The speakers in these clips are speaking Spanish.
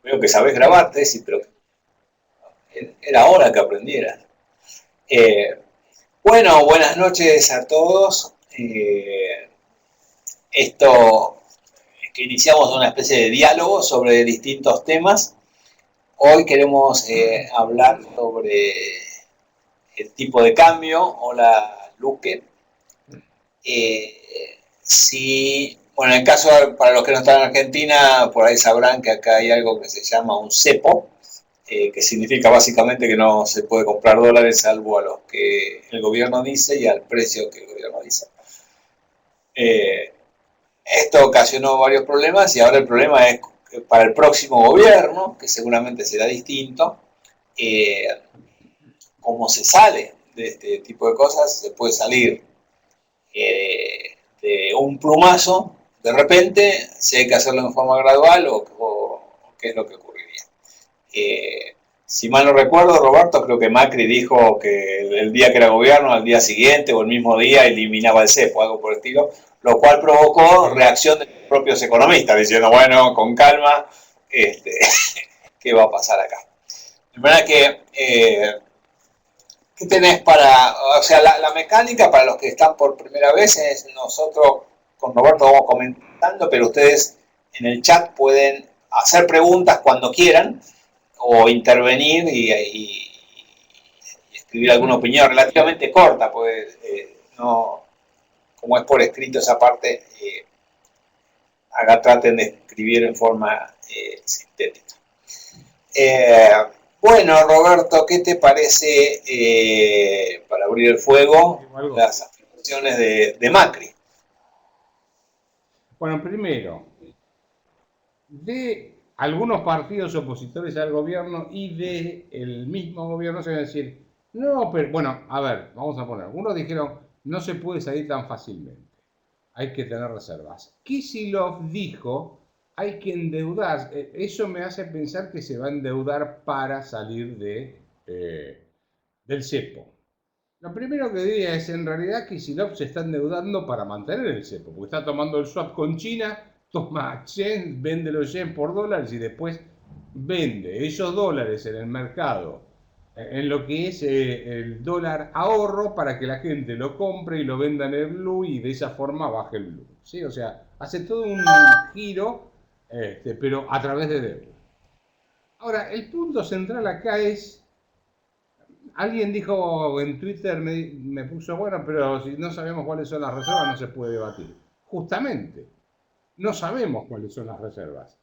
Veo que sabés grabar, Tessy, pero era hora que aprendieras. Bueno, buenas noches a todos. Esto que iniciamos una especie de diálogo sobre distintos temas. Hoy queremos hablar sobre el tipo de cambio. Hola, Luque. Bueno, en el caso, para los que no están en Argentina, por ahí sabrán que acá hay algo que se llama un cepo, que significa básicamente que no se puede comprar dólares salvo a los que el gobierno dice y al precio que el gobierno dice. Esto ocasionó varios problemas y ahora el problema es que para el próximo gobierno, que seguramente será distinto, cómo se sale de este tipo de cosas. Se puede salir de un plumazo de repente, si hay que hacerlo en forma gradual o qué es lo que ocurriría. Si mal no recuerdo, Roberto, creo que Macri dijo que el día que era gobierno, al día siguiente o el mismo día eliminaba el cepo, algo por el estilo, lo cual provocó reacción de los propios economistas, diciendo, bueno, con calma, ¿qué va a pasar acá? De manera que, ¿qué tenés para...? O sea, la mecánica para los que están por primera vez es nosotros con Roberto vamos comentando, pero ustedes en el chat pueden hacer preguntas cuando quieran o intervenir y escribir alguna opinión relativamente corta, pues no, como es por escrito esa parte, traten de escribir en forma sintética. Bueno, Roberto, ¿qué te parece para abrir el fuego las afirmaciones de Macri? Bueno, primero, de algunos partidos opositores al gobierno y del mismo gobierno se van a decir, no, pero bueno, a ver, vamos a poner, algunos dijeron, no se puede salir tan fácilmente, hay que tener reservas. Kicillof dijo, hay que endeudarse, eso me hace pensar que se va a endeudar para salir del cepo. Lo primero que diría es, en realidad, Kicillof se está endeudando para mantener el cepo, porque está tomando el swap con China, toma yen, vende los yen por dólares y después vende esos dólares en el mercado, en lo que es el dólar ahorro, para que la gente lo compre y lo venda en el blue y de esa forma baje el blue. ¿Sí? O sea, hace todo un giro, pero a través de deuda. Ahora, el punto central acá es alguien dijo en Twitter, me puso, bueno, pero si no sabemos cuáles son las reservas no se puede debatir. Justamente, no sabemos cuáles son las reservas.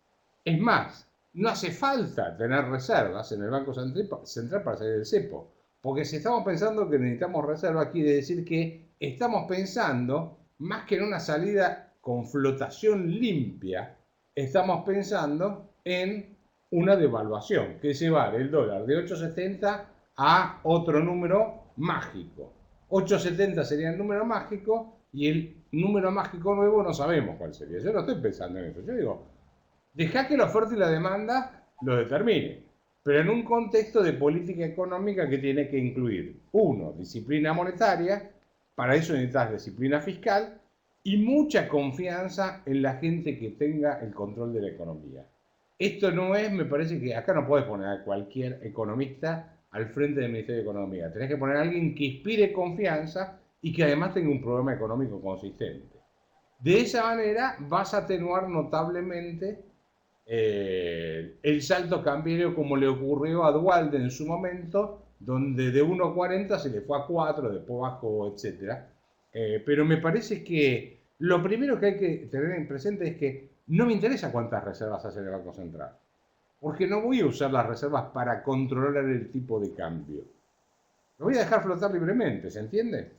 Es más, no hace falta tener reservas en el Banco Central para salir del cepo. Porque si estamos pensando que necesitamos reservas, quiere decir que estamos pensando, más que en una salida con flotación limpia, estamos pensando en una devaluación, que es llevar el dólar de 8,70 a otro número mágico. 8,70 sería el número mágico y el número mágico nuevo no sabemos cuál sería. Yo no estoy pensando en eso. Yo digo, deja que la oferta y la demanda lo determine, pero en un contexto de política económica que tiene que incluir, uno, disciplina monetaria, para eso necesitas disciplina fiscal y mucha confianza en la gente que tenga el control de la economía. Esto no es, me parece que acá no puedes poner a cualquier economista al frente del Ministerio de Economía. Tenés que poner a alguien que inspire confianza y que además tenga un programa económico consistente. De esa manera vas a atenuar notablemente el salto cambiario, como le ocurrió a Duhalde en su momento, donde de 1,40 se le fue a 4, después bajó, etc. Pero me parece que lo primero que hay que tener en presente es que no me interesa cuántas reservas hace el Banco Central, porque no voy a usar las reservas para controlar el tipo de cambio. Lo voy a dejar flotar libremente, ¿se entiende?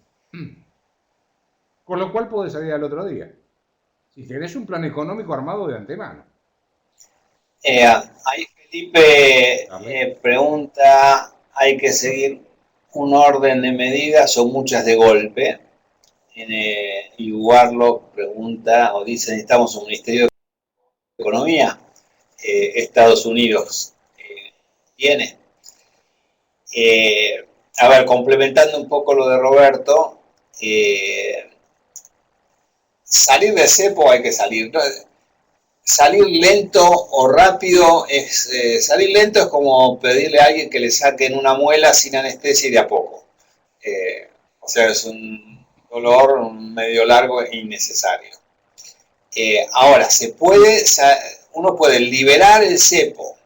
Con lo cual puede salir al otro día. Si tenés un plan económico armado de antemano. Ahí Felipe pregunta, ¿hay que seguir un orden de medidas o muchas de golpe? Y Warlock pregunta o dice, necesitamos un Ministerio de Economía. Estados Unidos tiene. A ver, complementando un poco lo de Roberto, salir de cepo hay que salir. salir lento o rápido salir lento es como pedirle a alguien que le saquen una muela sin anestesia y de a poco. O sea, es un dolor medio largo e innecesario. Ahora, uno puede liberar el cepo,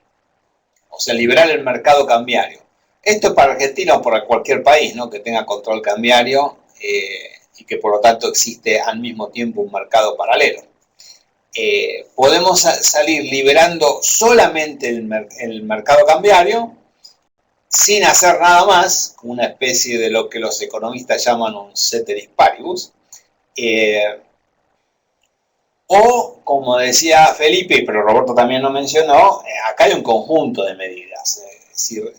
o sea, liberar el mercado cambiario. Esto es para Argentina o para cualquier país, ¿no?, que tenga control cambiario y que por lo tanto existe al mismo tiempo un mercado paralelo. Podemos salir liberando solamente el mercado cambiario sin hacer nada más, una especie de lo que los economistas llaman un ceteris paribus, o, como decía Felipe, pero Roberto también lo mencionó, acá hay un conjunto de medidas. Es decir,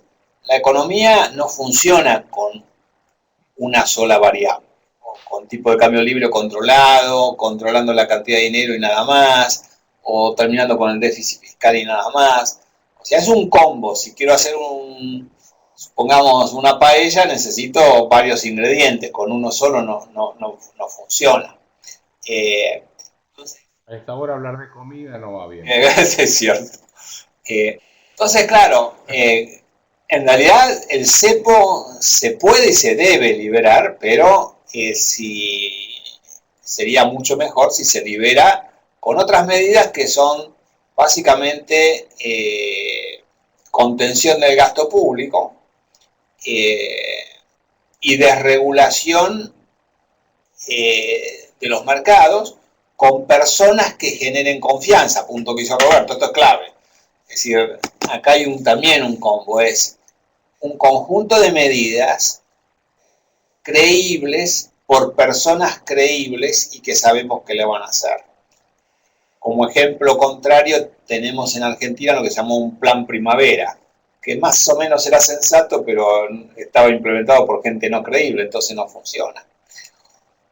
la economía no funciona con una sola variable, o con tipo de cambio libre controlado, controlando la cantidad de dinero y nada más, o terminando con el déficit fiscal y nada más. O sea, es un combo. Si quiero hacer supongamos una paella, necesito varios ingredientes, con uno solo no funciona. A esta hora hablar de comida no va bien. Es cierto. Entonces, claro, en realidad el cepo se puede y se debe liberar, pero sería mucho mejor si se libera con otras medidas que son básicamente contención del gasto público y desregulación de los mercados con personas que generen confianza, punto que hizo Roberto, esto es clave. Es decir, acá hay también un combo, es un conjunto de medidas creíbles por personas creíbles y que sabemos que le van a hacer. Como ejemplo contrario, tenemos en Argentina lo que se llamó un plan primavera, que más o menos era sensato, pero estaba implementado por gente no creíble, entonces no funciona.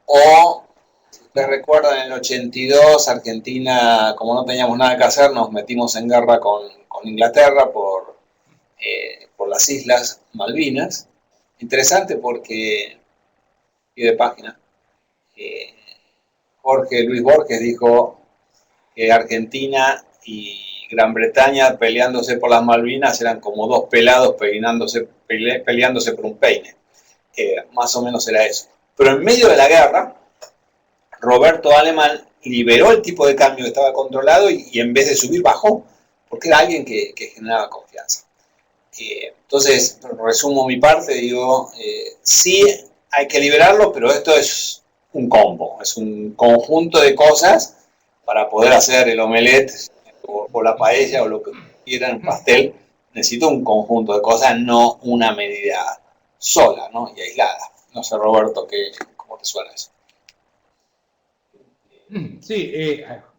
O, si ustedes recuerdan, en el 82, Argentina, como no teníamos nada que hacer, nos metimos en guerra con Inglaterra por las Islas Malvinas. Interesante porque, y de página, Jorge Luis Borges dijo que Argentina y Gran Bretaña peleándose por las Malvinas eran como dos pelados peleándose por un peine. Más o menos era eso. Pero en medio de la guerra, Roberto Alemán liberó el tipo de cambio que estaba controlado y en vez de subir bajó, porque era alguien que generaba confianza. Entonces, resumo mi parte, digo, sí hay que liberarlo, pero esto es un combo, es un conjunto de cosas para poder hacer el omelette o la paella o lo que quieran, el pastel. Necesito un conjunto de cosas, no una medida sola, ¿no?, y aislada. No sé, Roberto, ¿cómo te suena eso? Sí,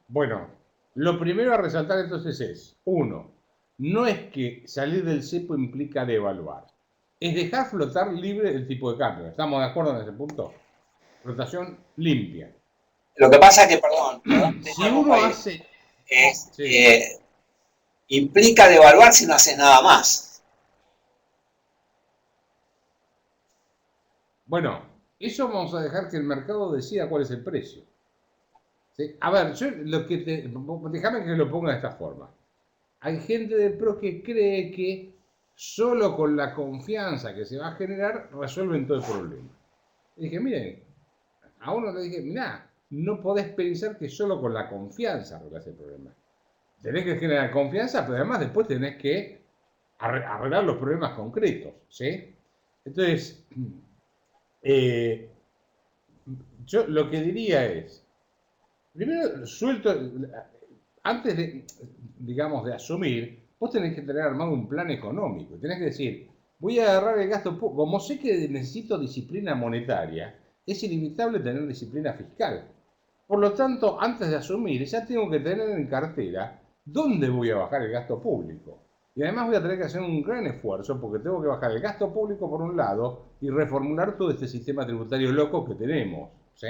bueno, lo primero a resaltar entonces es, uno, no es que salir del cepo implica devaluar, es dejar flotar libre el tipo de cambio. ¿Estamos de acuerdo en ese punto? Flotación limpia. Lo que pasa es que, perdón si uno hace... implica devaluar si no haces nada más. Bueno, eso vamos a dejar que el mercado decida cuál es el precio. ¿Sí? A ver, déjame que lo ponga de esta forma. Hay gente del PRO que cree que solo con la confianza que se va a generar resuelven todo el problema. Y dije, miren, a uno le dije, mirá, no podés pensar que solo con la confianza arreglás el problema. Tenés que generar confianza, pero además después tenés que arreglar los problemas concretos, ¿sí? Entonces, yo lo que diría es, primero, antes de, digamos, de asumir, vos tenés que tener armado un plan económico. Tenés que decir, voy a agarrar el gasto público. Como sé que necesito disciplina monetaria, es inevitable tener disciplina fiscal. Por lo tanto, antes de asumir, ya tengo que tener en cartera dónde voy a bajar el gasto público. Y además voy a tener que hacer un gran esfuerzo porque tengo que bajar el gasto público por un lado y reformular todo este sistema tributario loco que tenemos, ¿sí?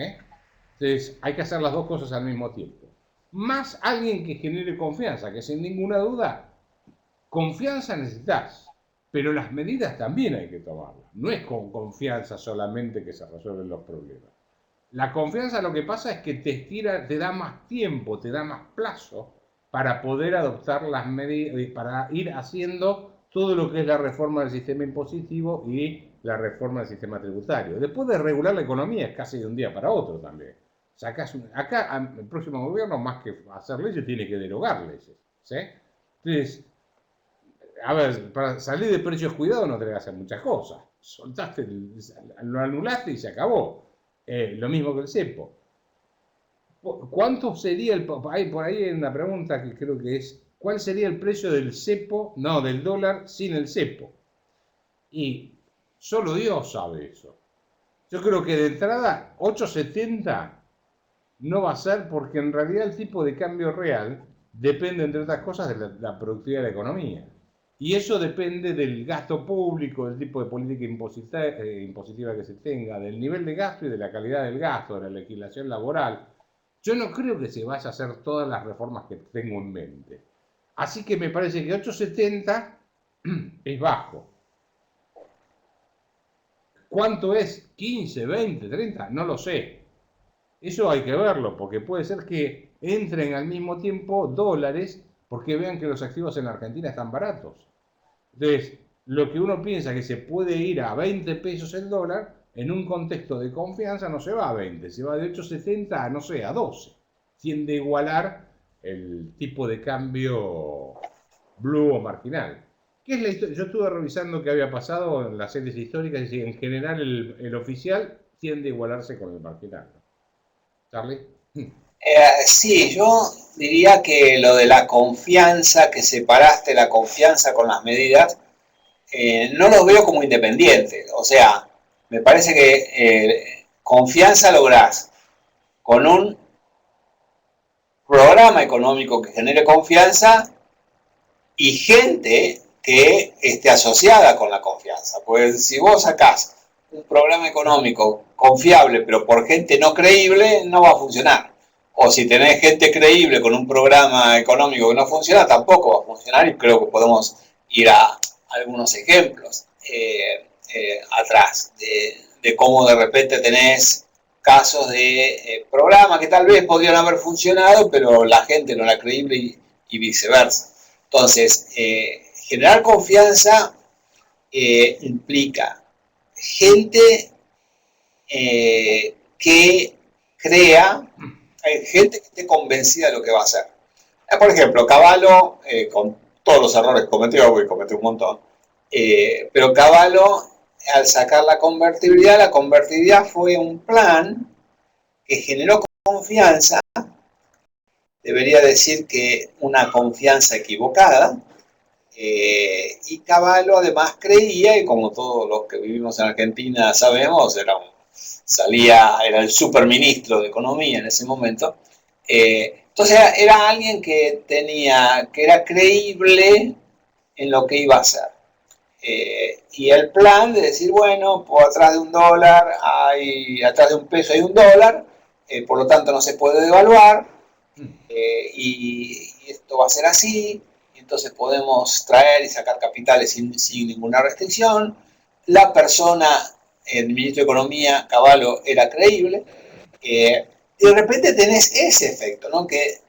Entonces, hay que hacer las dos cosas al mismo tiempo. Más alguien que genere confianza, que sin ninguna duda, confianza necesitas, pero las medidas también hay que tomarlas. No es con confianza solamente que se resuelven los problemas. La confianza lo que pasa es que te da más tiempo, te da más plazo para poder adoptar las medidas, para ir haciendo todo lo que es la reforma del sistema impositivo y la reforma del sistema tributario. Después de regular la economía es casi de un día para otro también. Acá el próximo gobierno, más que hacer leyes, tiene que derogar leyes. ¿Sí? Entonces, a ver, para salir de precios cuidados no tenés que hacer muchas cosas. Soltaste, lo anulaste y se acabó. Lo mismo que el cepo. ¿Cuánto sería el... por ahí hay una pregunta que creo que es, ¿cuál sería el precio del cepo, no, del dólar sin el cepo? Y solo Dios sabe eso. Yo creo que de entrada 8,70 no va a ser, porque en realidad el tipo de cambio real depende, entre otras cosas, de la productividad de la economía. Y eso depende del gasto público, del tipo de política impositiva que se tenga, del nivel de gasto y de la calidad del gasto, de la legislación laboral. Yo no creo que se vaya a hacer todas las reformas que tengo en mente. Así que me parece que 8,70 es bajo. ¿Cuánto es? ¿15, 20, 30? No lo sé. Eso hay que verlo, porque puede ser que entren al mismo tiempo dólares, porque vean que los activos en la Argentina están baratos. Entonces, lo que uno piensa que se puede ir a 20 pesos el dólar, en un contexto de confianza no se va a 20, se va de 8,70 a, no sé, a 12. Tiende a igualar el tipo de cambio blue o marginal. ¿Qué es la historia? Yo estuve revisando qué había pasado en las series históricas y en general el oficial tiende a igualarse con el marginal. ¿Charlie? Sí, yo diría que lo de la confianza, que separaste la confianza con las medidas, no los veo como independientes. O sea, me parece que confianza lográs con un programa económico que genere confianza y gente que esté asociada con la confianza. Pues si vos sacás un programa económico confiable pero por gente no creíble, no va a funcionar. O si tenés gente creíble con un programa económico que no funciona, tampoco va a funcionar, y creo que podemos ir a algunos ejemplos atrás de cómo de repente tenés casos de programas que tal vez podrían haber funcionado, pero la gente no era creíble y viceversa. Entonces, generar confianza implica gente que crea, gente que esté convencida de lo que va a hacer. Por ejemplo, Cavallo, con todos los errores que cometió, porque cometió un montón, pero Cavallo, al sacar la convertibilidad fue un plan que generó confianza, debería decir que una confianza equivocada, y Cavallo además creía, y como todos los que vivimos en Argentina sabemos, era el superministro de Economía en ese momento, entonces era alguien que era creíble en lo que iba a hacer. Y el plan de decir, bueno, por atrás de $1 atrás de $1 hay $1, por lo tanto no se puede devaluar, y esto va a ser así, entonces podemos traer y sacar capitales sin ninguna restricción. La persona, el ministro de Economía, Cavallo, era creíble, y de repente tenés ese efecto, ¿no? Que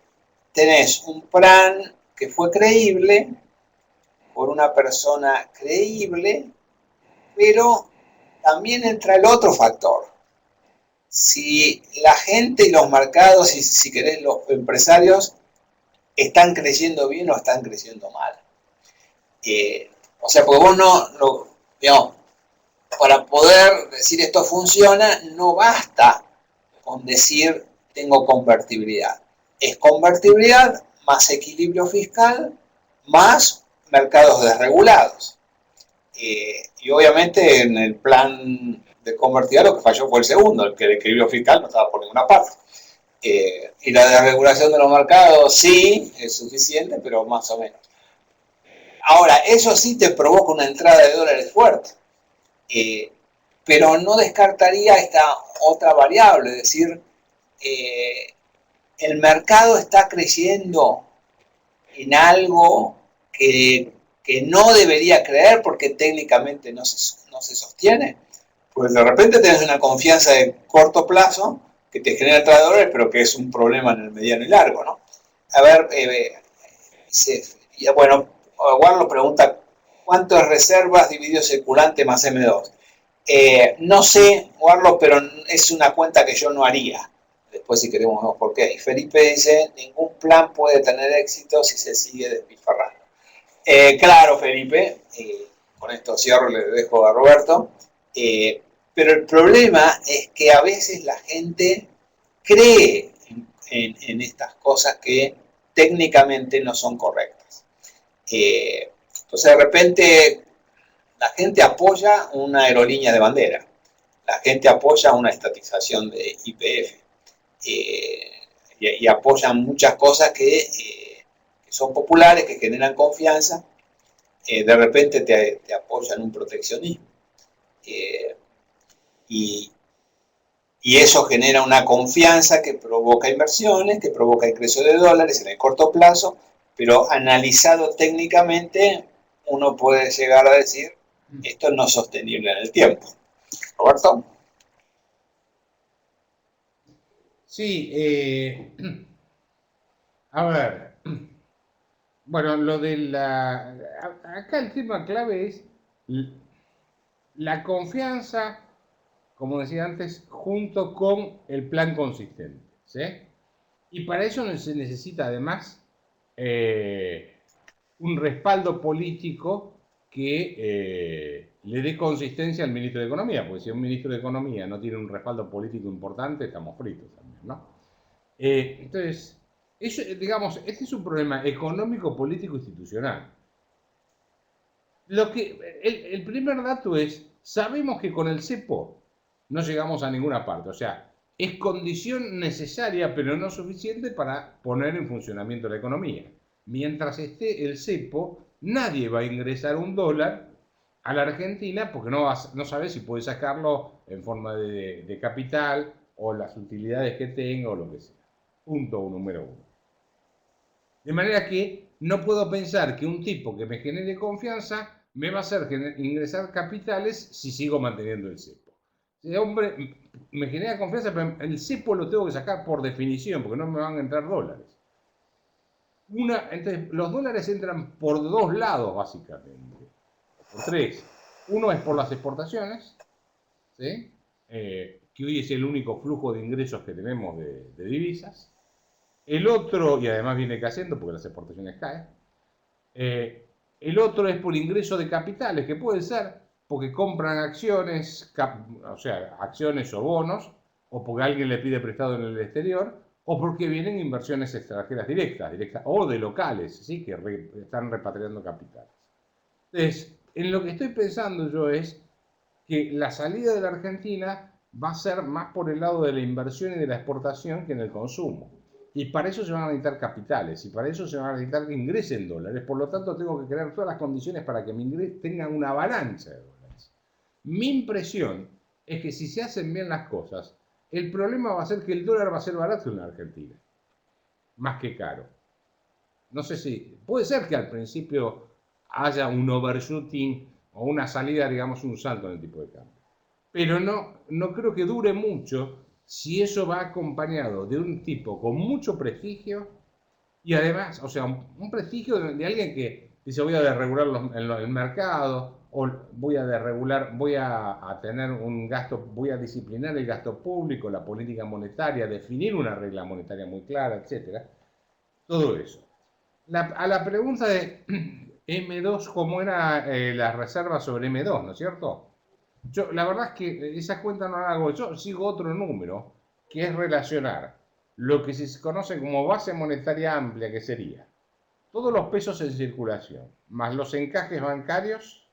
tenés un plan que fue creíble por una persona creíble, pero también entra el otro factor. Si la gente y los mercados, y si querés los empresarios, están creciendo bien o están creciendo mal. O sea, porque vos digamos, para poder decir esto funciona, no basta con decir tengo convertibilidad. Es convertibilidad más equilibrio fiscal más mercados desregulados. Y obviamente en el plan de convertibilidad lo que falló fue el segundo, el que el equilibrio fiscal no estaba por ninguna parte. Y la desregulación de los mercados sí es suficiente, pero más o menos. Ahora, eso sí te provoca una entrada de dólares fuerte, pero no descartaría esta otra variable, es decir, el mercado está creciendo en algo que no debería creer porque técnicamente no se sostiene. Pues de repente tenés una confianza de corto plazo que te genera entrada de dólares, pero que es un problema en el mediano y largo, ¿no? A ver, Y bueno, Warlo pregunta, ¿cuánto es reservas dividido circulante más M2? No sé, Warlo, pero es una cuenta que yo no haría. Después, si queremos, vemos por qué. Y Felipe dice, ningún plan puede tener éxito si se sigue despilfarrando. Claro, Felipe, con esto cierro, le dejo a Roberto. Pero el problema es que a veces la gente cree en estas cosas que técnicamente no son correctas. Entonces, de repente, la gente apoya una aerolínea de bandera, la gente apoya una estatización de YPF y apoyan muchas cosas que son populares, que generan confianza. De repente te apoyan un proteccionismo. Eh, y, y eso genera una confianza que provoca inversiones, que provoca ingreso de dólares en el corto plazo, pero analizado técnicamente uno puede llegar a decir esto no es sostenible en el tiempo. Roberto. Sí, a ver, bueno, lo de acá el tema clave es la confianza, como decía antes, junto con el plan consistente, ¿sí? Y para eso se necesita además un respaldo político que le dé consistencia al ministro de Economía, porque si un ministro de Economía no tiene un respaldo político importante, estamos fritos también, ¿no? Entonces, eso, digamos, este es un problema económico, político, institucional. El primer dato es, sabemos que con el cepo no llegamos a ninguna parte, o sea, es condición necesaria pero no suficiente para poner en funcionamiento la economía. Mientras esté el cepo, nadie va a ingresar $1 a la Argentina porque no sabe si puede sacarlo en forma de capital o las utilidades que tenga o lo que sea. Punto número uno. De manera que no puedo pensar que un tipo que me genere confianza me va a hacer ingresar capitales si sigo manteniendo el cepo. Ese hombre me genera confianza, pero el cepo lo tengo que sacar por definición, porque no me van a entrar dólares. Entonces, los dólares entran por dos lados, básicamente. Por tres. Uno es por las exportaciones, ¿sí? Que hoy es el único flujo de ingresos que tenemos de divisas. El otro, y además viene cayendo porque las exportaciones caen, el otro es por ingreso de capitales, que puede ser porque compran acciones, o sea, acciones o bonos, o porque alguien le pide prestado en el exterior, o porque vienen inversiones extranjeras directas, o de locales, ¿sí? Que están repatriando capitales. Entonces, en lo que estoy pensando yo es que la salida de la Argentina va a ser más por el lado de la inversión y de la exportación que en el consumo. Y para eso se van a necesitar capitales, y para eso se van a necesitar que ingresen dólares. Por lo tanto, tengo que crear todas las condiciones para que tengan una avalancha de dólares. Mi impresión es que si se hacen bien las cosas, el problema va a ser que el dólar va a ser barato en la Argentina, más que caro. No sé si, puede ser que al principio haya un overshooting o una salida, digamos, un salto en el tipo de cambio. Pero no creo que dure mucho si eso va acompañado de un tipo con mucho prestigio y además, o sea, un prestigio de alguien que dice voy a desregular el mercado o voy a tener un gasto, voy a disciplinar el gasto público, la política monetaria, definir una regla monetaria muy clara, etcétera. Todo eso. A la pregunta de M2, ¿cómo era la reserva sobre M2, ¿no es cierto? La verdad es que esa cuenta no la hago, yo sigo otro número, que es relacionar lo que se conoce como base monetaria amplia, que sería todos los pesos en circulación, más los encajes bancarios,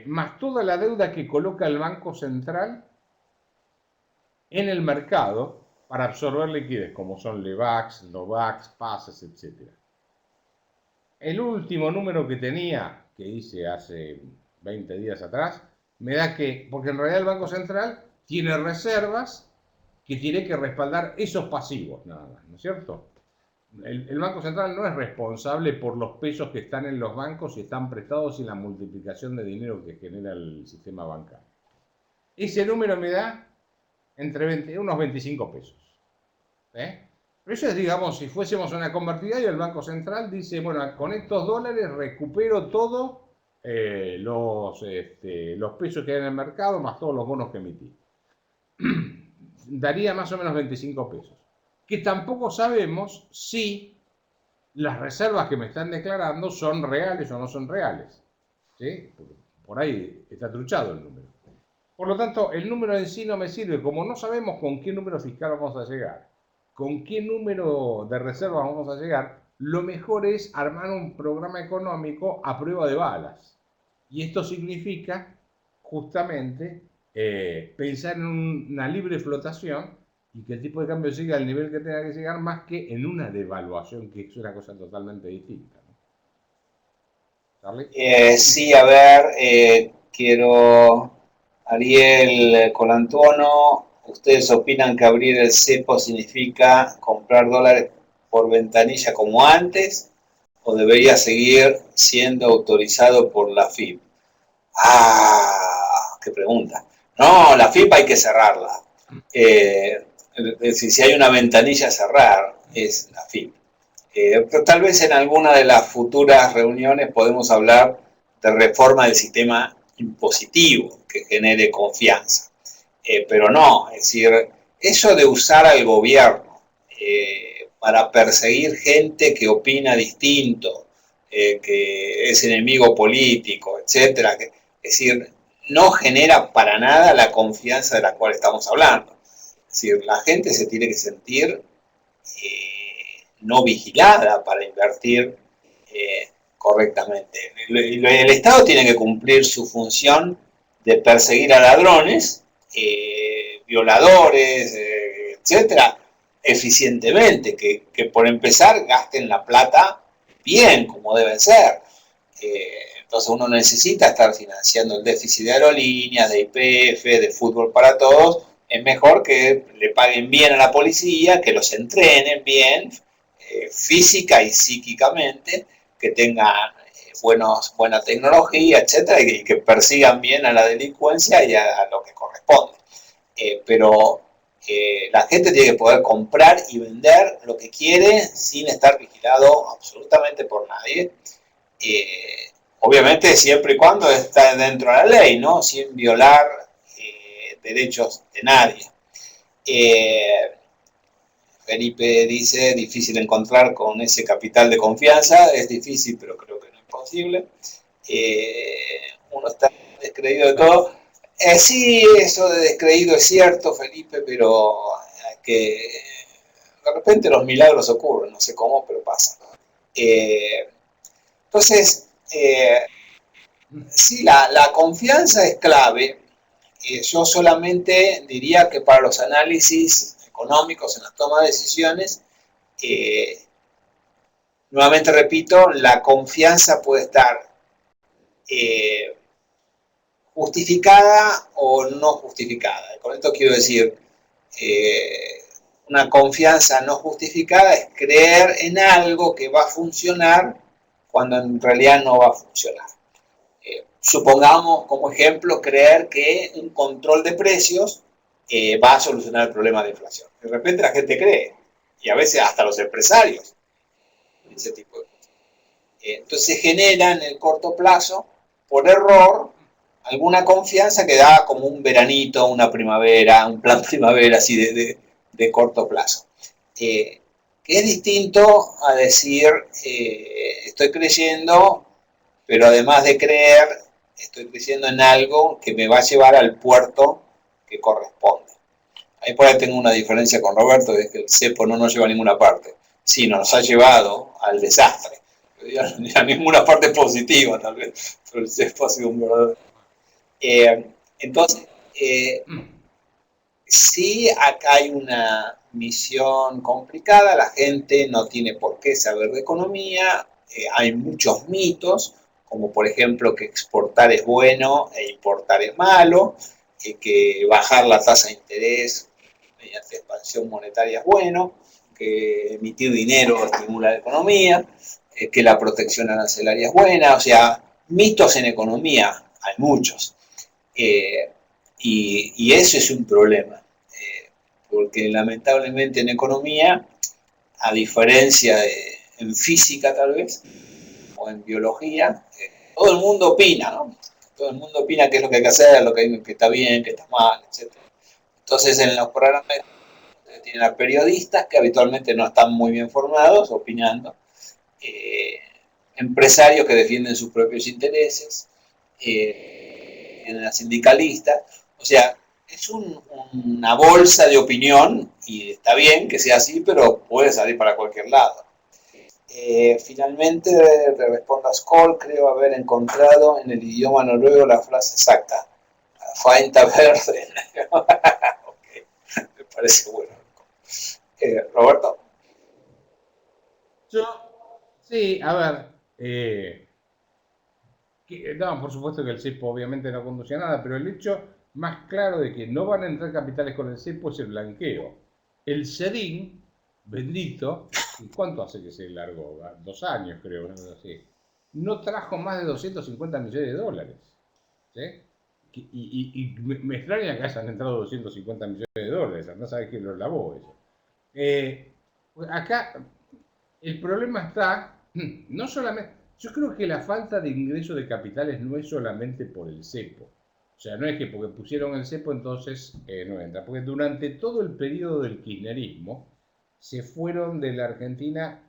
más toda la deuda que coloca el Banco Central en el mercado para absorber liquidez, como son LEVAX, LOVAX, PASES, etc. El último número que tenía, que hice hace 20 días atrás, me da que, porque en realidad el Banco Central tiene reservas que tiene que respaldar esos pasivos, nada más, ¿no es cierto? El Banco Central no es responsable por los pesos que están en los bancos y están prestados y la multiplicación de dinero que genera el sistema bancario. Ese número me da entre unos 25 pesos. ¿Eh? Eso es, digamos, si fuésemos una convertida y el Banco Central dice, bueno, con estos dólares recupero todo los pesos que hay en el mercado más todos los bonos que emití. Daría más o menos 25 pesos. Que tampoco sabemos si las reservas que me están declarando son reales o no son reales. ¿Sí? Por ahí está truchado el número. Por lo tanto, el número en sí no me sirve. Como no sabemos con qué número fiscal vamos a llegar, con qué número de reservas vamos a llegar, lo mejor es armar un programa económico a prueba de balas. Y esto significa justamente pensar en una libre flotación y que el tipo de cambio siga al nivel que tenga que llegar más que en una devaluación, que es una cosa totalmente distinta, ¿no? ¿Charlie? Sí, a ver, quiero, Ariel Colantuono, ¿ustedes opinan que abrir el cepo significa comprar dólares por ventanilla como antes o debería seguir siendo autorizado por la FIP? Ah, qué pregunta. No, la FIP hay que cerrarla. Es decir, si hay una ventanilla a cerrar, es la FIP. Pero tal vez en alguna de las futuras reuniones podemos hablar de reforma del sistema impositivo que genere confianza. Pero no, es decir, eso de usar al gobierno para perseguir gente que opina distinto, que es enemigo político, etcétera, es decir, no genera para nada la confianza de la cual estamos hablando. Es decir, la gente se tiene que sentir no vigilada para invertir correctamente. El Estado tiene que cumplir su función de perseguir a ladrones, violadores, etcétera, eficientemente, que por empezar gasten la plata bien, como deben ser. Entonces uno necesita estar financiando el déficit de aerolíneas, de YPF, de fútbol para todos. Es mejor que le paguen bien a la policía, que los entrenen bien, física y psíquicamente, que tengan buena tecnología, etcétera, y que persigan bien a la delincuencia y a lo que corresponde. Pero la gente tiene que poder comprar y vender lo que quiere sin estar vigilado absolutamente por nadie. Obviamente siempre y cuando está dentro de la ley, ¿no? Sin violar derechos de nadie. Felipe dice, difícil encontrar con ese capital de confianza, es difícil, pero creo que no es imposible. Uno está descreído de todo. Sí, eso de descreído es cierto, Felipe, pero que de repente los milagros ocurren, no sé cómo, pero pasa. Entonces, sí, la confianza es clave. Yo solamente diría que para los análisis económicos en la toma de decisiones, nuevamente repito, la confianza puede estar justificada o no justificada. Con esto quiero decir, una confianza no justificada es creer en algo que va a funcionar cuando en realidad no va a funcionar. Supongamos, como ejemplo, creer que un control de precios va a solucionar el problema de inflación. De repente la gente cree, y a veces hasta los empresarios, ese tipo de cosas. Entonces se genera en el corto plazo, por error, alguna confianza que da como un veranito, una primavera, un plan primavera así de corto plazo. Que es distinto a decir, estoy creyendo, pero además de creer, estoy creyendo en algo que me va a llevar al puerto que corresponde. Ahí por ahí tengo una diferencia con Roberto, es que el cepo no nos lleva a ninguna parte. Sí, nos ha llevado al desastre. A ninguna parte positiva, tal vez, pero el cepo ha sido un verdadero. Entonces, sí, acá hay una misión complicada, la gente no tiene por qué saber de economía, hay muchos mitos, como por ejemplo que exportar es bueno e importar es malo, que bajar la tasa de interés mediante expansión monetaria es bueno, que emitir dinero estimula la economía, que la protección arancelaria es buena, o sea, mitos en economía hay muchos. Y eso es un problema, porque lamentablemente en economía a diferencia en física tal vez, o en biología, todo el mundo opina, ¿no? Todo el mundo opina qué es lo que hay que hacer, que está bien, que está mal, etc. Entonces en los programas tienen a periodistas que habitualmente no están muy bien formados, opinando, empresarios que defienden sus propios intereses, tienen a sindicalistas, o sea, es una bolsa de opinión y está bien que sea así, pero puede salir para cualquier lado. Finalmente, le respondo a Skoll, creo haber encontrado en el idioma noruego la frase exacta. Fainta verde. Okay. Me parece bueno. Roberto. Sí, a ver, no, por supuesto que el cepo obviamente no conduce a nada, pero el hecho más claro de que no van a entrar capitales con el cepo es el blanqueo. El SEDIN, bendito, ¿cuánto hace que se largó? 2 años creo, no sé si. No trajo más de 250 millones de dólares. ¿Sí? Y me extraña que hayan entrado 250 millones de dólares, no sabes quién los lavó eso. Acá el problema está, no solamente, yo creo que la falta de ingreso de capitales no es solamente por el cepo. O sea, no es que porque pusieron el cepo entonces no entra. Porque durante todo el periodo del kirchnerismo se fueron de la Argentina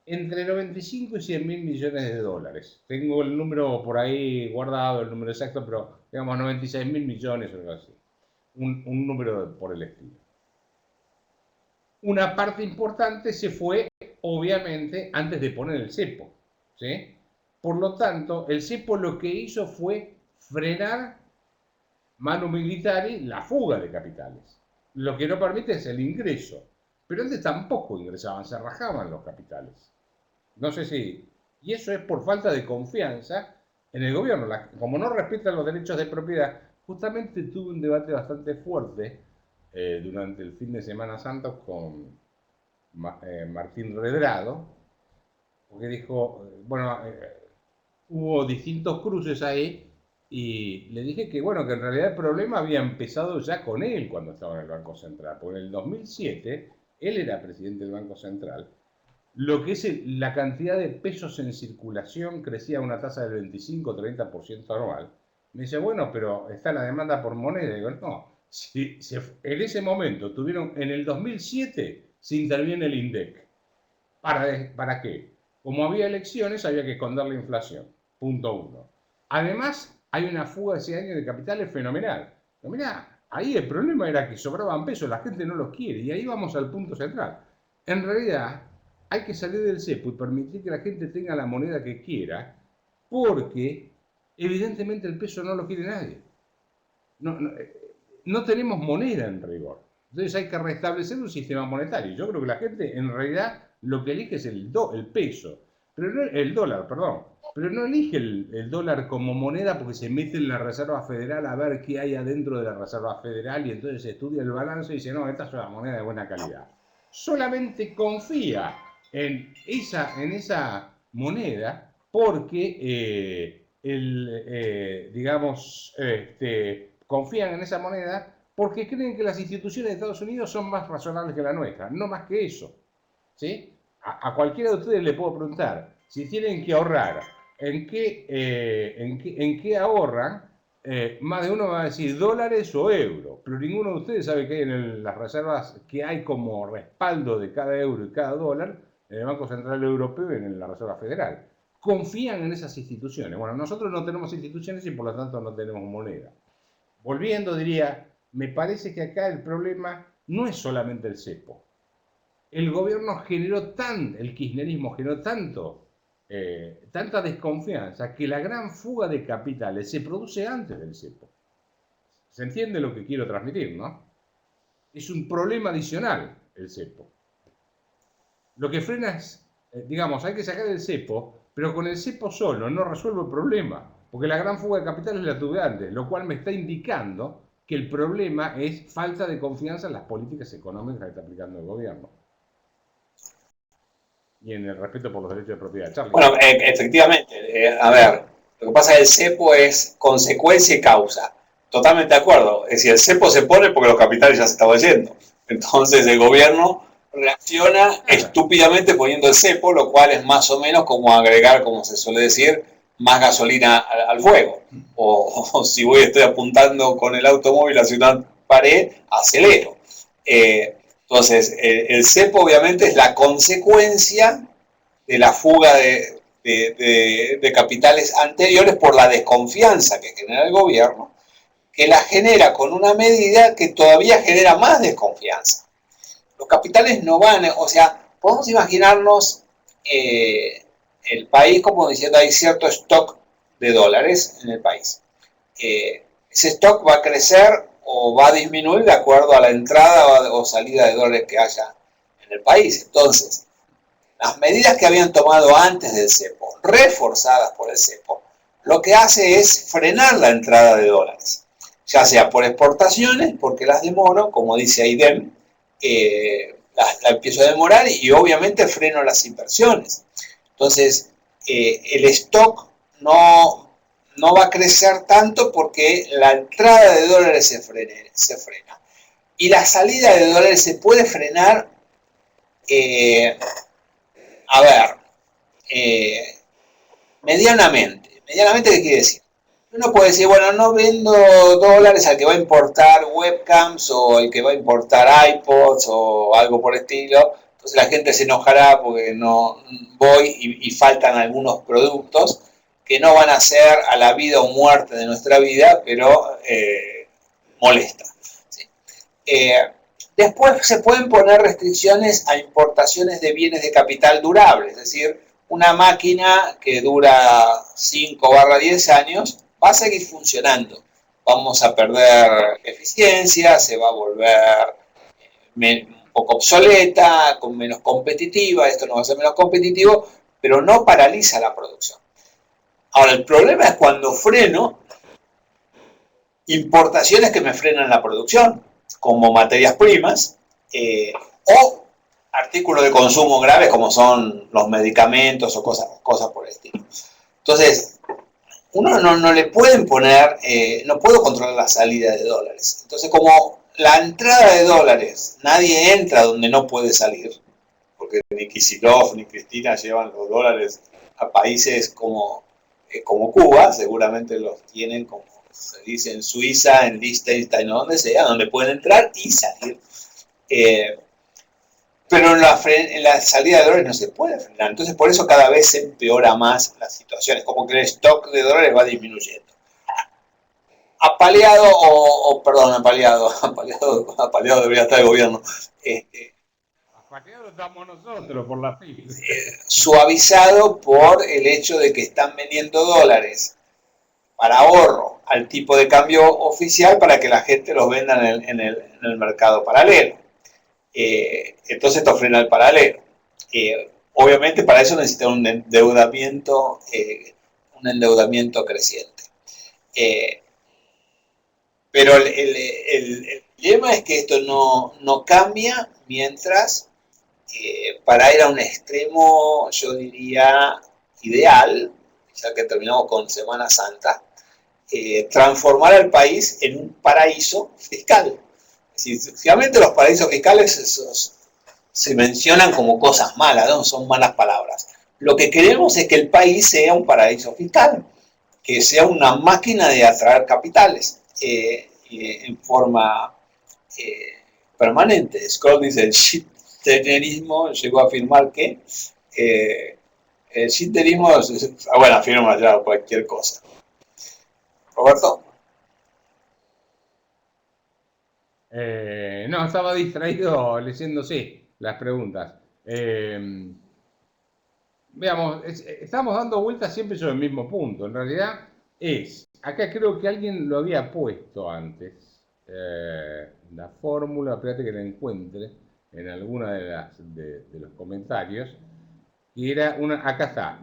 entre 95 y 100 mil millones de dólares. Tengo el número por ahí guardado, el número exacto, pero digamos 96 mil millones o algo así. Un número por el estilo. Una parte importante se fue, obviamente, antes de poner el cepo, ¿sí? Por lo tanto, el cepo lo que hizo fue frenar manu militari la fuga de capitales. Lo que no permite es el ingreso. Pero antes tampoco ingresaban, se rajaban los capitales. No sé si... Y eso es por falta de confianza en el gobierno. Como no respetan los derechos de propiedad, justamente tuve un debate bastante fuerte durante el fin de Semana Santa con Martín Redrado, porque dijo, bueno, hubo distintos cruces ahí y le dije que, bueno, que en realidad el problema había empezado ya con él cuando estaba en el Banco Central, porque en el 2007 él era presidente del Banco Central. Lo que es la cantidad de pesos en circulación crecía a una tasa del 25-30% anual. Me dice, bueno, pero está la demanda por moneda. Y digo, no, si en ese momento tuvieron, en el 2007 se interviene el INDEC. ¿Para qué? Como había elecciones, había que esconder la inflación. Punto 1. Además, hay una fuga ese año de capitales fenomenal. Pero mirá, ahí el problema era que sobraban pesos, la gente no los quiere. Y ahí vamos al punto central. En realidad, hay que salir del cepo y permitir que la gente tenga la moneda que quiera, porque evidentemente el peso no lo quiere nadie. No tenemos moneda en rigor. Entonces hay que restablecer un sistema monetario. Yo creo que la gente en realidad lo que elige es el peso, pero no el dólar, perdón. Pero no elige el dólar como moneda porque se mete en la Reserva Federal a ver qué hay adentro de la Reserva Federal y entonces estudia el balance y dice, no, esta es una moneda de buena calidad. Solamente confía en esa moneda porque, confían en esa moneda porque creen que las instituciones de Estados Unidos son más razonables que la nuestra, no más que eso. ¿Sí? A cualquiera de ustedes le puedo preguntar, si tienen que ahorrar, ¿en qué ahorran? Más de uno va a decir dólares o euros, pero ninguno de ustedes sabe que hay en las reservas que hay como respaldo de cada euro y cada dólar en el Banco Central Europeo y en la Reserva Federal. Confían en esas instituciones. Bueno, nosotros no tenemos instituciones y por lo tanto no tenemos moneda. Volviendo, diría, me parece que acá el problema no es solamente el cepo. El gobierno el kirchnerismo generó tanta desconfianza que la gran fuga de capitales se produce antes del cepo. ¿Se entiende lo que quiero transmitir, no? Es un problema adicional el cepo. Lo que frena es, digamos, hay que sacar el cepo, pero con el cepo solo no resuelve el problema, porque la gran fuga de capitales la tuve antes, lo cual me está indicando que el problema es falta de confianza en las políticas económicas que está aplicando el gobierno. Y en el respeto por los derechos de propiedad. Charlie. Bueno, efectivamente, a ver, lo que pasa es que el cepo es consecuencia y causa. Totalmente de acuerdo. Es decir, el cepo se pone porque los capitales ya se estaban yendo. Entonces el gobierno reacciona estúpidamente poniendo el cepo, lo cual es más o menos como agregar, como se suele decir, más gasolina al fuego. O si estoy apuntando con el automóvil hacia una pared, acelero. Entonces, el cepo obviamente es la consecuencia de la fuga de capitales anteriores por la desconfianza que genera el gobierno, que la genera con una medida que todavía genera más desconfianza. Los capitales no van, o sea, podemos imaginarnos el país como diciendo hay cierto stock de dólares en el país. Ese stock va a crecer o va a disminuir de acuerdo a la entrada o salida de dólares que haya en el país. Entonces, las medidas que habían tomado antes del cepo, reforzadas por el cepo, lo que hace es frenar la entrada de dólares, ya sea por exportaciones, porque las demoro, como dice AIDEM, la empiezo a demorar y obviamente freno las inversiones. Entonces, el stock no va a crecer tanto porque la entrada de dólares se frena. Y la salida de dólares se puede frenar, a ver, medianamente. ¿Medianamente qué quiere decir? Uno puede decir, bueno, no vendo dólares al que va a importar webcams o el que va a importar iPods o algo por el estilo. Entonces la gente se enojará porque no voy y faltan algunos productos que no van a ser a la vida o muerte de nuestra vida, pero molesta. ¿Sí? Después se pueden poner restricciones a importaciones de bienes de capital durable, es decir, una máquina que dura 5/10 años va a seguir funcionando. Vamos a perder eficiencia, se va a volver un poco obsoleta, menos competitiva, esto no va a ser menos competitivo, pero no paraliza la producción. Ahora, el problema es cuando freno importaciones que me frenan la producción, como materias primas, o artículos de consumo graves como son los medicamentos o cosas por el estilo. Entonces, uno no le pueden poner, no puedo controlar la salida de dólares. Entonces, como la entrada de dólares, nadie entra donde no puede salir, porque ni Kicillof ni Cristina llevan los dólares a países como Cuba, seguramente los tienen como se dice en Suiza, en Liechtenstein o donde sea, donde pueden entrar y salir. Pero en la salida de dólares no se puede frenar. Entonces, por eso cada vez se empeora más la situación. Es como que el stock de dólares va disminuyendo. Apaleado debería estar el gobierno. Apaleado estamos nosotros por la fibra. Suavizado por el hecho de que están vendiendo dólares para ahorro al tipo de cambio oficial para que la gente los venda en el mercado paralelo. Entonces esto frena el paralelo. Obviamente para eso necesita un endeudamiento creciente. Pero el problema es que esto no cambia mientras, para ir a un extremo, yo diría, ideal, ya que terminamos con Semana Santa, transformar al país en un paraíso fiscal. Es decir, realmente los paraísos fiscales se mencionan como cosas malas, ¿no? Son malas palabras. Lo que queremos es que el país sea un paraíso fiscal, que sea una máquina de atraer capitales en forma permanente. Scott dice, el shitterismo llegó a afirmar que el shitterismo, bueno, afirma ya cualquier cosa. Roberto. No, estaba distraído leyendo, sí, las preguntas. Veamos, estamos dando vueltas siempre sobre el mismo punto. En realidad acá creo que alguien lo había puesto antes, la fórmula, espérate que la encuentre en alguna de los comentarios, y era acá está,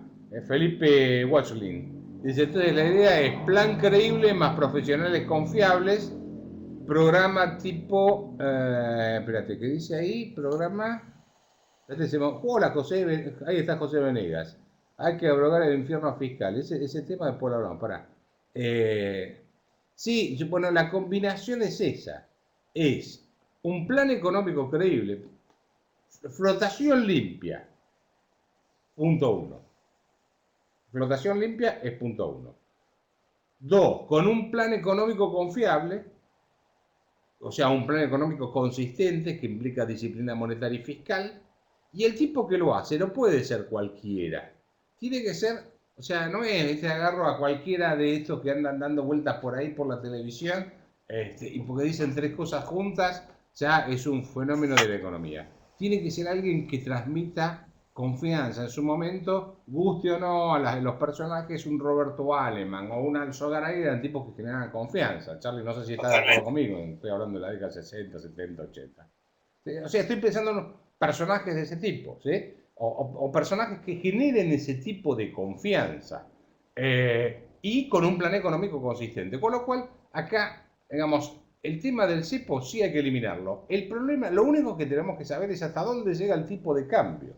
Felipe Watchlin. Dice, entonces la idea es plan creíble más profesionales confiables, programa tipo, espérate, ¿qué dice ahí? Programa, hola José, ahí está José Venegas. Hay que abrogar el infierno fiscal. Ese tema después lo hablamos, pará. Sí, bueno, la combinación es esa. Es un plan económico creíble. Flotación limpia, punto 1. Flotación limpia es punto 1. 2, con un plan económico confiable, o sea, un plan económico consistente que implica disciplina monetaria y fiscal, y el tipo que lo hace no puede ser cualquiera. Tiene que ser, o sea, no es, agarro a cualquiera de estos que andan dando vueltas por ahí por la televisión, y porque dicen 3 cosas juntas, ya es un fenómeno de la economía. Tiene que ser alguien que transmita confianza en su momento, guste o no a los personajes, un Roberto Aleman o un Alzo Garay eran tipos que generan confianza. Charlie, no sé si está de acuerdo conmigo, estoy hablando de la década 60, 70, 80. O sea, estoy pensando en personajes de ese tipo, ¿sí? O personajes que generen ese tipo de confianza y con un plan económico consistente. Con lo cual, acá, digamos, el tema del cepo sí hay que eliminarlo. El problema, lo único que tenemos que saber es hasta dónde llega el tipo de cambio.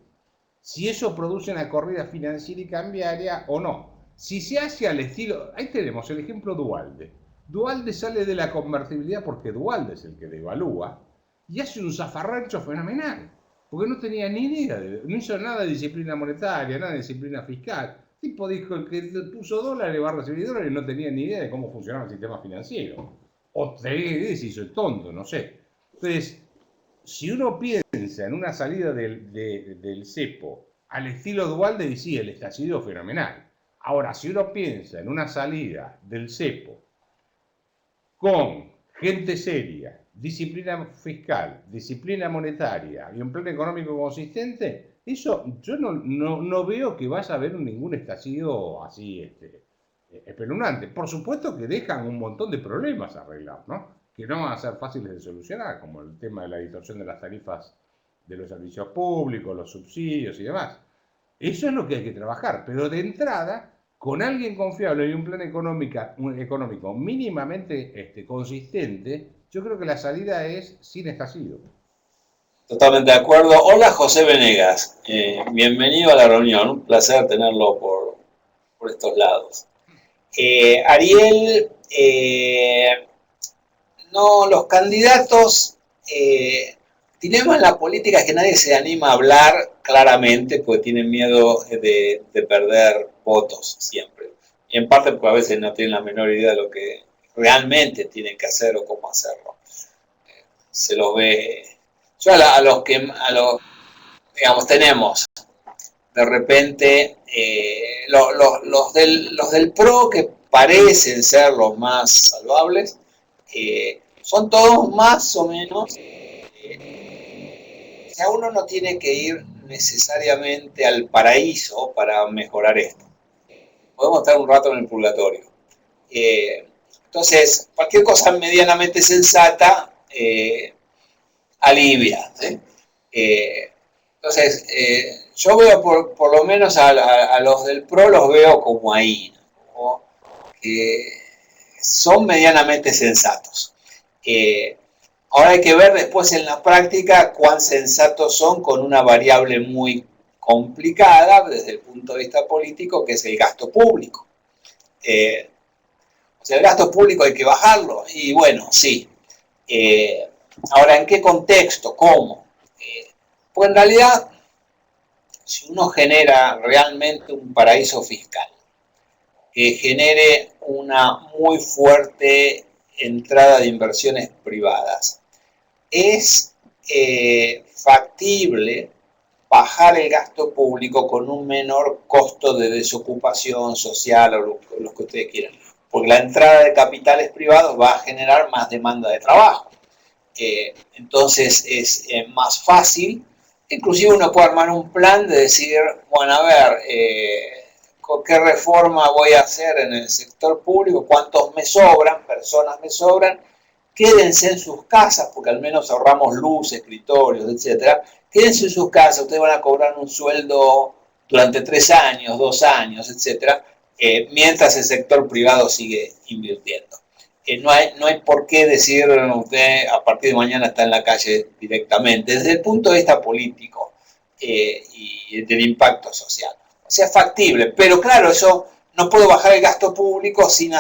Si eso produce una corrida financiera y cambiaria o no. Si se hace al estilo, ahí tenemos el ejemplo Duhalde. Duhalde sale de la convertibilidad porque Duhalde es el que devalúa y hace un zafarrancho fenomenal, porque no tenía ni idea, no hizo nada de disciplina monetaria, nada de disciplina fiscal. El tipo dijo, el que puso dólares va a recibir dólares y no tenía ni idea de cómo funcionaba el sistema financiero. O tenía idea si hizo el tonto, no sé. Entonces, si uno piensa en una salida del cepo al estilo Duhalde, y sí, el estallido fenomenal. Ahora, si uno piensa en una salida del cepo con gente seria, disciplina fiscal, disciplina monetaria y un plan económico consistente, eso yo no veo que vaya a haber ningún estallido así espeluznante. Por supuesto que dejan un montón de problemas a arreglar, ¿no? Que no van a ser fáciles de solucionar, como el tema de la distorsión de las tarifas de los servicios públicos, los subsidios y demás. Eso es lo que hay que trabajar, pero de entrada, con alguien confiable y un plan económico mínimamente consistente, yo creo que la salida es sin estallido. Totalmente de acuerdo. Hola José Venegas, bienvenido a la reunión, un placer tenerlo por estos lados. Ariel, no, los candidatos, dilema en la política es que nadie se anima a hablar claramente porque tienen miedo de perder votos siempre. Y en parte porque a veces no tienen la menor idea de lo que realmente tienen que hacer o cómo hacerlo. Se los ve. Yo a los digamos, tenemos de repente los del PRO que parecen ser los más salvables, son todos más o menos. O sea, uno no tiene que ir necesariamente al paraíso para mejorar esto. Podemos estar un rato en el purgatorio. Entonces, cualquier cosa medianamente sensata alivia. ¿Sí? Entonces, yo veo por lo menos a los del PRO, los veo como ahí, ¿no? Como que son medianamente sensatos. Ahora hay que ver después en la práctica cuán sensatos son con una variable muy complicada desde el punto de vista político, que es el gasto público. O sea, el gasto público hay que bajarlo, y bueno, sí. Ahora, ¿en qué contexto? ¿Cómo? Pues en realidad, si uno genera realmente un paraíso fiscal, que genere una muy fuerte entrada de inversiones privadas, es factible bajar el gasto público con un menor costo de desocupación social o lo que ustedes quieran, porque la entrada de capitales privados va a generar más demanda de trabajo. Entonces es más fácil, inclusive uno puede armar un plan de decir, bueno, a ver, ¿qué reforma voy a hacer en el sector público? ¿Cuántos me sobran? ¿Personas me sobran? Quédense en sus casas, porque al menos ahorramos luz, escritorios, etcétera. Quédense en sus casas, ustedes van a cobrar un sueldo durante 3 años, 2 años, etcétera, mientras el sector privado sigue invirtiendo. No hay por qué decir, usted a partir de mañana está en la calle directamente, desde el punto de vista político y del impacto social. O sea, es factible, pero claro, eso no puedo bajar el gasto público sin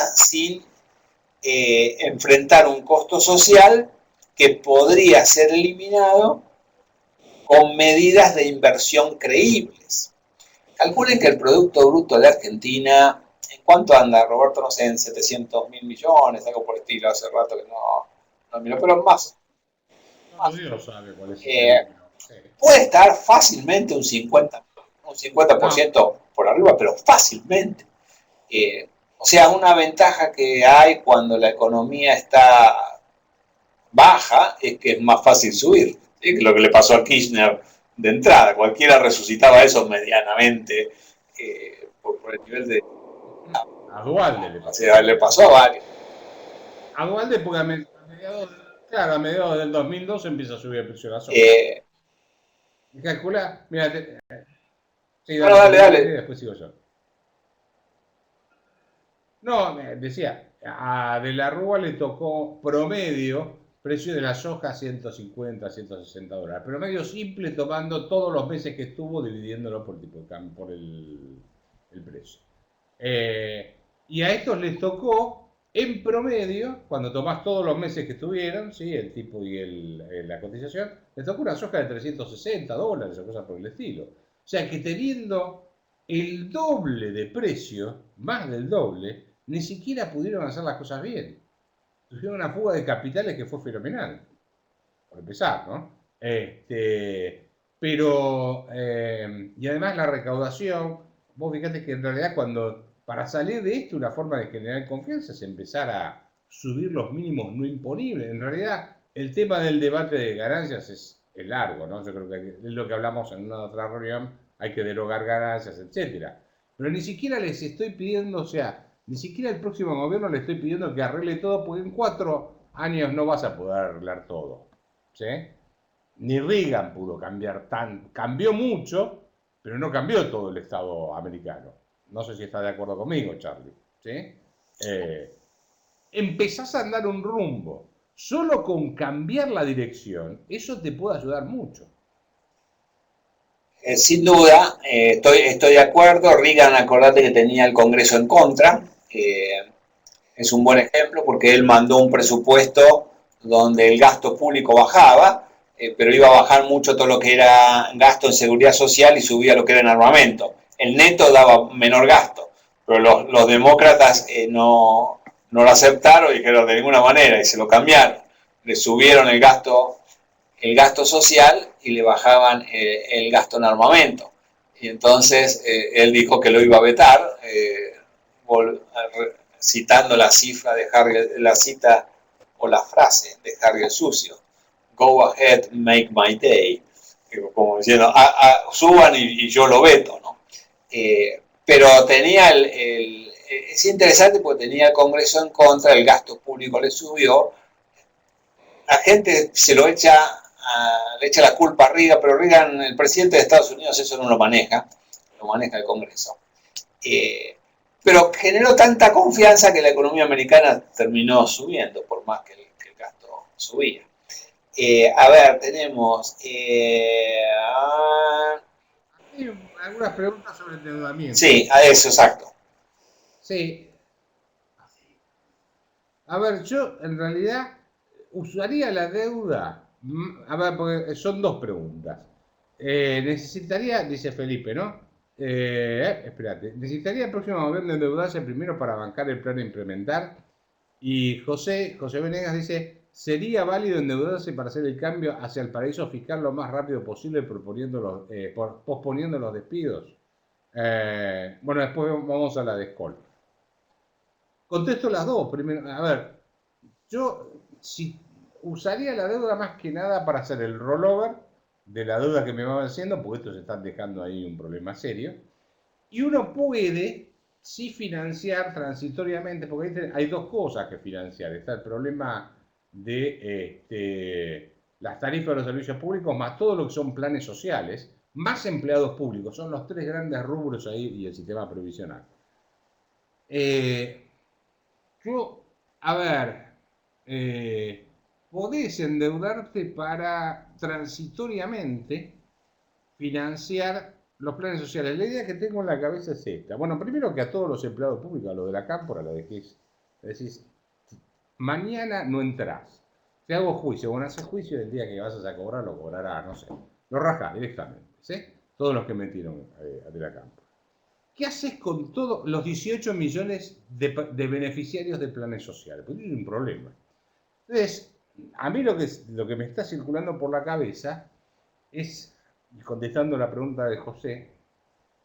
enfrentar un costo social que podría ser eliminado con medidas de inversión creíbles. Calculen que el Producto Bruto de Argentina, ¿en cuánto anda, Roberto? No sé, en 700.000 millones, algo por el estilo, hace rato que no miro, pero más. No, Dios sabe cuál es ese Eh, número. Sí. puede estar fácilmente un 50% No, por arriba, pero fácilmente. O sea, una ventaja que hay cuando la economía está baja es que es más fácil subir. ¿Sí? Que lo que le pasó a Kirchner de entrada. Cualquiera resucitaba eso medianamente por el nivel de... a Dualde le O pasó sea, le también. pasó a varios. A Dualde porque mediados, claro, a mediados del 2002 empieza a subir el precio de la soja. Eh, Calcula, mira, sí, bueno, dale, dale, termina tu idea y dale. después sigo yo. No, decía, a De la Rúa le tocó promedio, precio de la soja 150, 160 dólares. Promedio simple tomando todos los meses que estuvo, dividiéndolo por, tipo de cambio, por el precio. Eh, y a estos les tocó, en promedio, cuando tomás todos los meses que estuvieron, ¿sí? El tipo y la cotización, les tocó una soja de 360 dólares o cosas por el estilo. O sea que teniendo el doble de precio, más del doble, ni siquiera pudieron hacer las cosas bien. Tuvieron una fuga de capitales que fue fenomenal, por empezar, ¿no? Y además la recaudación, vos fíjate que en realidad para salir de esto, una forma de generar confianza es empezar a subir los mínimos no imponibles. En realidad, el tema del debate de ganancias es largo, ¿no? Yo creo que es lo que hablamos en una otra reunión, hay que derogar ganancias, etcétera. Pero ni siquiera les estoy pidiendo, o sea, ni siquiera el próximo gobierno le estoy pidiendo que arregle todo, porque en 4 años no vas a poder arreglar todo. ¿Sí? Ni Reagan pudo cambiar cambió mucho, pero no cambió todo el Estado americano. No sé si está de acuerdo conmigo, Charlie. ¿Sí? Empezás a andar un rumbo. Solo con cambiar la dirección, eso te puede ayudar mucho. Sin duda, estoy de acuerdo. Reagan, acordate que tenía el Congreso en contra. Es un buen ejemplo porque él mandó un presupuesto donde el gasto público bajaba, pero iba a bajar mucho todo lo que era gasto en seguridad social y subía lo que era en armamento. El neto daba menor gasto, pero los demócratas no lo aceptaron y dijeron de ninguna manera y se lo cambiaron. Le subieron el gasto social y le bajaban el gasto en armamento. Y entonces él dijo que lo iba a vetar, citando la cifra de Harry, la cita o la frase de Harry el Sucio: "Go ahead, make my day", como diciendo, suban y yo lo veto, ¿no? Pero tenía es interesante porque tenía el Congreso en contra, el gasto público le subió, la gente le echa la culpa a Reagan, pero Reagan, el presidente de Estados Unidos, eso no lo maneja el Congreso. Pero generó tanta confianza que la economía americana terminó subiendo, por más que el gasto subía. A ver, tenemos... Hay algunas preguntas sobre endeudamiento. sí, a eso, exacto. Sí, a ver, yo en realidad usaría la deuda. A ver, porque son dos preguntas. Necesitaría, dice Felipe, ¿no? Espérate, necesitaría el próximo gobierno endeudarse primero para bancar el plan a implementar. Y José Venegas dice, ¿sería válido endeudarse para hacer el cambio hacia el paraíso fiscal lo más rápido posible posponiendo los despidos? Bueno, después vamos a la de Skoll. Contesto las dos. Primero, a ver, yo usaría la deuda más que nada para hacer el rollover de la deuda que me va haciendo, porque estos están dejando ahí un problema serio. Y uno puede sí financiar transitoriamente, porque hay dos cosas que financiar. Está el problema de las tarifas de los servicios públicos, más todo lo que son planes sociales, más empleados públicos. Son los tres grandes rubros ahí y el sistema previsional. Eh, yo, a ver, podés endeudarte para transitoriamente financiar los planes sociales. La idea que tengo en la cabeza es esta. Bueno, primero que a todos los empleados públicos, a lo de la cámpora, lo dejés. Decís, mañana no entrás. Te hago juicio. Bueno, haces juicio del día que vas a cobrar, lo cobrarás, no sé. Lo rajás directamente, ¿sí? Todos los que metieron de la campo. ¿Qué haces con todos los 18 millones de beneficiarios de planes sociales? Porque es un problema. Entonces, a mí lo que me está circulando por la cabeza es, contestando la pregunta de José,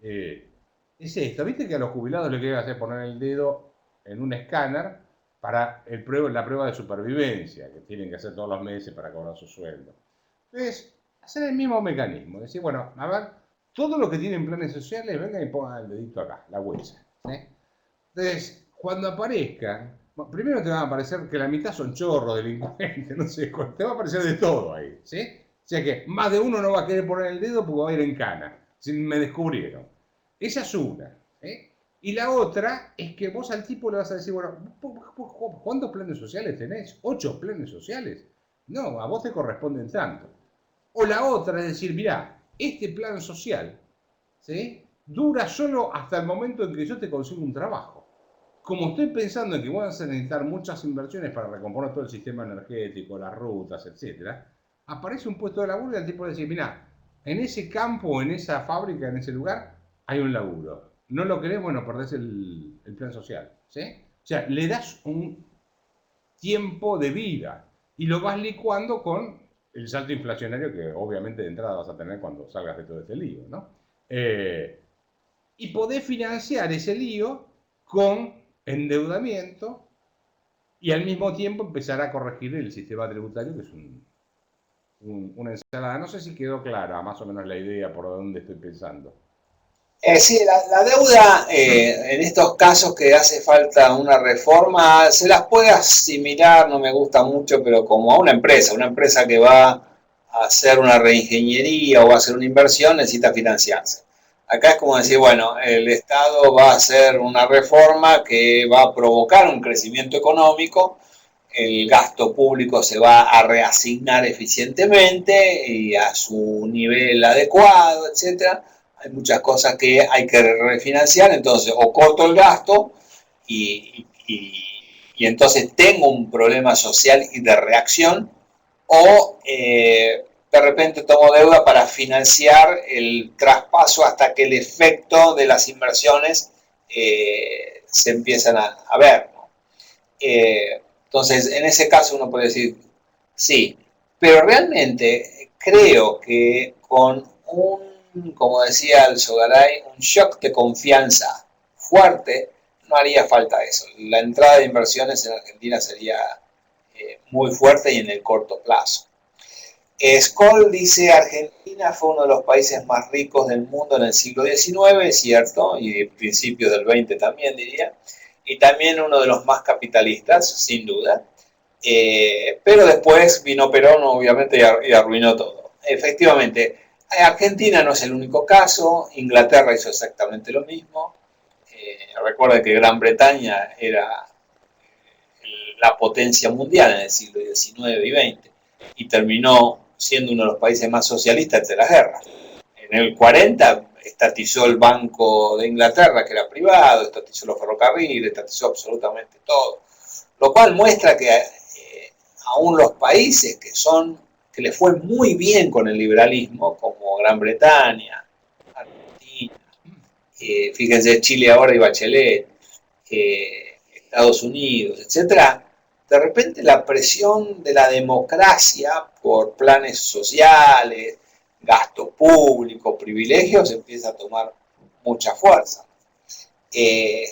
es esto. ¿Viste que a los jubilados les quieren hacer poner el dedo en un escáner para la prueba de supervivencia que tienen que hacer todos los meses para cobrar su sueldo? Entonces, hacer el mismo mecanismo. Decir, bueno, a ver, todos los que tienen planes sociales, vengan y pongan el dedito acá, la huella. ¿Sí? Entonces, cuando aparezcan, bueno, primero te va a aparecer que la mitad son chorros, delincuentes, no sé, te va a aparecer de todo ahí, ¿sí? O sea que más de uno no va a querer poner el dedo porque va a ir en cana, si me descubrieron. Esa es una, ¿sí? Y la otra es que vos al tipo le vas a decir, bueno, ¿cuántos planes sociales tenés? ¿8 planes sociales? No, a vos te corresponden tanto. O la otra es decir, mirá, este plan social, ¿sí? Dura solo hasta el momento en que yo te consigo un trabajo. Como estoy pensando en que vas a necesitar muchas inversiones para recomponer todo el sistema energético, las rutas, etc., aparece un puesto de laburo y el tipo dice, mira, en ese campo, en esa fábrica, en ese lugar, hay un laburo. No lo querés, bueno, perdés el plan social. ¿Sí? O sea, le das un tiempo de vida y lo vas licuando con el salto inflacionario que obviamente de entrada vas a tener cuando salgas de todo este lío, ¿no? Y podés financiar ese lío con endeudamiento y al mismo tiempo empezar a corregir el sistema tributario, que es una ensalada. No sé si quedó clara más o menos la idea por dónde estoy pensando. Sí, la deuda en estos casos que hace falta una reforma, se las puede asimilar, no me gusta mucho, pero como a una empresa que va a hacer una reingeniería o va a hacer una inversión, necesita financiarse. Acá es como decir, bueno, el Estado va a hacer una reforma que va a provocar un crecimiento económico, el gasto público se va a reasignar eficientemente y a su nivel adecuado, etcétera. Hay muchas cosas que hay que refinanciar, entonces o corto el gasto y entonces tengo un problema social y de reacción, o de repente tomo deuda para financiar el traspaso hasta que el efecto de las inversiones se empiezan a ver, ¿no? Entonces, en ese caso uno puede decir, sí, pero realmente creo que con como decía el Sogaray, un shock de confianza fuerte, no haría falta eso. La entrada de inversiones en Argentina sería muy fuerte y en el corto plazo. Skoll dice, Argentina fue uno de los países más ricos del mundo en el siglo XIX, es cierto, y principios del XX también diría, y también uno de los más capitalistas, sin duda, pero después vino Perón, obviamente, y arruinó todo. Efectivamente, Argentina no es el único caso, Inglaterra hizo exactamente lo mismo, recuerda que Gran Bretaña era la potencia mundial en el siglo XIX y XX, y terminó siendo uno de los países más socialistas entre las guerras. En el 40 estatizó el Banco de Inglaterra, que era privado, estatizó los ferrocarriles, estatizó absolutamente todo. Lo cual muestra que aún los países que les fue muy bien con el liberalismo, como Gran Bretaña, Argentina, fíjense Chile ahora y Bachelet, Estados Unidos, etcétera, de repente la presión de la democracia por planes sociales, gasto público, privilegios, empieza a tomar mucha fuerza.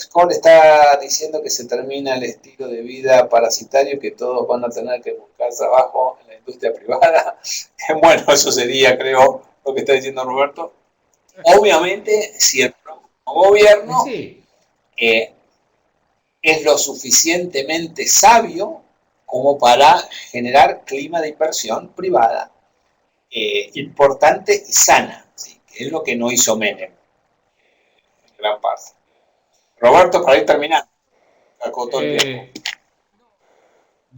Skoll está diciendo que se termina el estilo de vida parasitario, que todos van a tener que buscar trabajo en la industria privada. Bueno, eso sería, creo, lo que está diciendo Roberto. Obviamente, si el próximo gobierno Sí. Es lo suficientemente sabio como para generar clima de inversión privada importante y sana, ¿sí? Que es lo que no hizo Menem en gran parte. Roberto, para ir terminando, acotó el tiempo.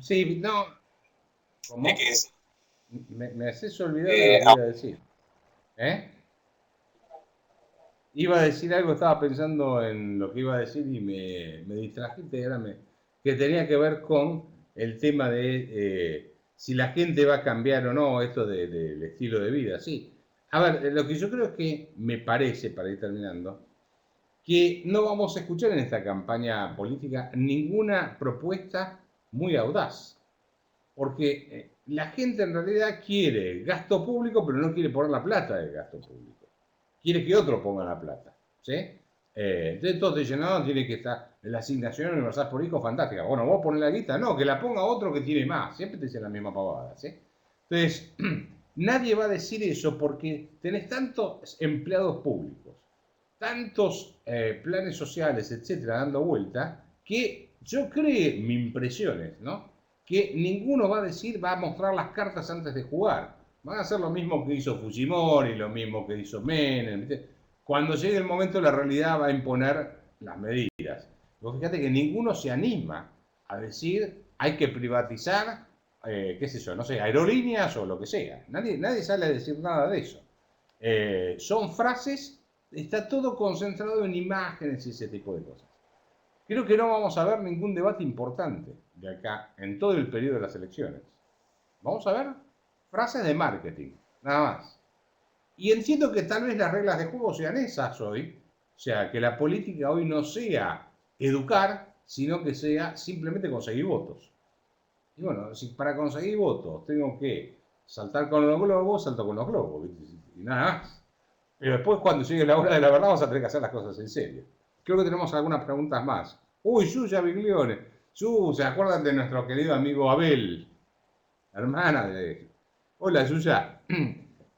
Sí, no. ¿Cómo? Que es, Me haces olvidar de lo que iba a decir. ¿Eh? Iba a decir algo, estaba pensando en lo que iba a decir y me distrajiste. Que tenía que ver con el tema de si la gente va a cambiar o no esto del estilo de vida. Sí, A ver, lo que yo creo es que me parece, para ir terminando, que no vamos a escuchar en esta campaña política ninguna propuesta muy audaz, porque la gente en realidad quiere gasto público, pero no quiere poner la plata del gasto público. Quiere que otro ponga la plata, ¿sí? Entonces todos dicen, no, tiene que estar la asignación universal por hijo, fantástica. Bueno, vos ponés la guita, no, que la ponga otro que tiene más. Siempre te dicen la misma pavada, ¿sí? Entonces, nadie va a decir eso porque tenés tantos empleados públicos, tantos planes sociales, etcétera, dando vuelta, que yo creo, mi impresión es, ¿no? Que ninguno va a decir, va a mostrar las cartas antes de jugar. Van a hacer lo mismo que hizo Fujimori, lo mismo que hizo Menem. ¿Viste? Cuando llegue el momento, la realidad va a imponer las medidas. Vos fíjate que ninguno se anima a decir, hay que privatizar, qué sé yo, no sé, aerolíneas o lo que sea. Nadie sale a decir nada de eso. Son frases, está todo concentrado en imágenes y ese tipo de cosas. Creo que no vamos a ver ningún debate importante de acá en todo el periodo de las elecciones. Vamos a ver frases de marketing, nada más. Y entiendo que tal vez las reglas de juego sean esas hoy, o sea, que la política hoy no sea educar, sino que sea simplemente conseguir votos. Y bueno, si para conseguir votos tengo que saltar con los globos, salto con los globos, y nada más. Pero después, cuando llegue la hora de la verdad, vamos a tener que hacer las cosas en serio. Creo que tenemos algunas preguntas más. Uy, Yuya Biglione. ¿Se acuerdan de nuestro querido amigo Abel? Hermana de... Hola, Yuya.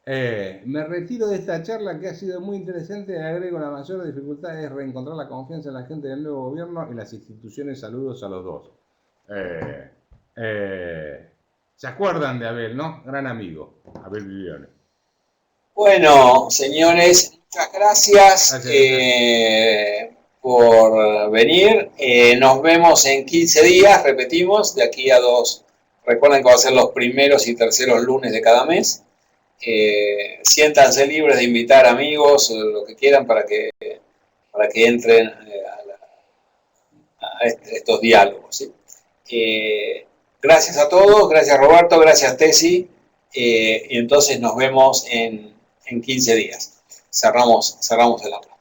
Me retiro de esta charla que ha sido muy interesante. Agrego, la mayor dificultad es reencontrar la confianza en la gente del nuevo gobierno y las instituciones. Saludos a los dos. ¿Se acuerdan de Abel, no? Gran amigo, Abel Biglione. Bueno, señores, muchas gracias por venir. Nos vemos en 15 días, repetimos, de aquí a 2. Recuerden que va a ser los primeros y terceros lunes de cada mes. Siéntanse libres de invitar amigos, lo que quieran, para que entren a estos diálogos, ¿sí? Gracias a todos, gracias Roberto, gracias Tessy, y entonces nos vemos en 15 días. Cerramos el aula.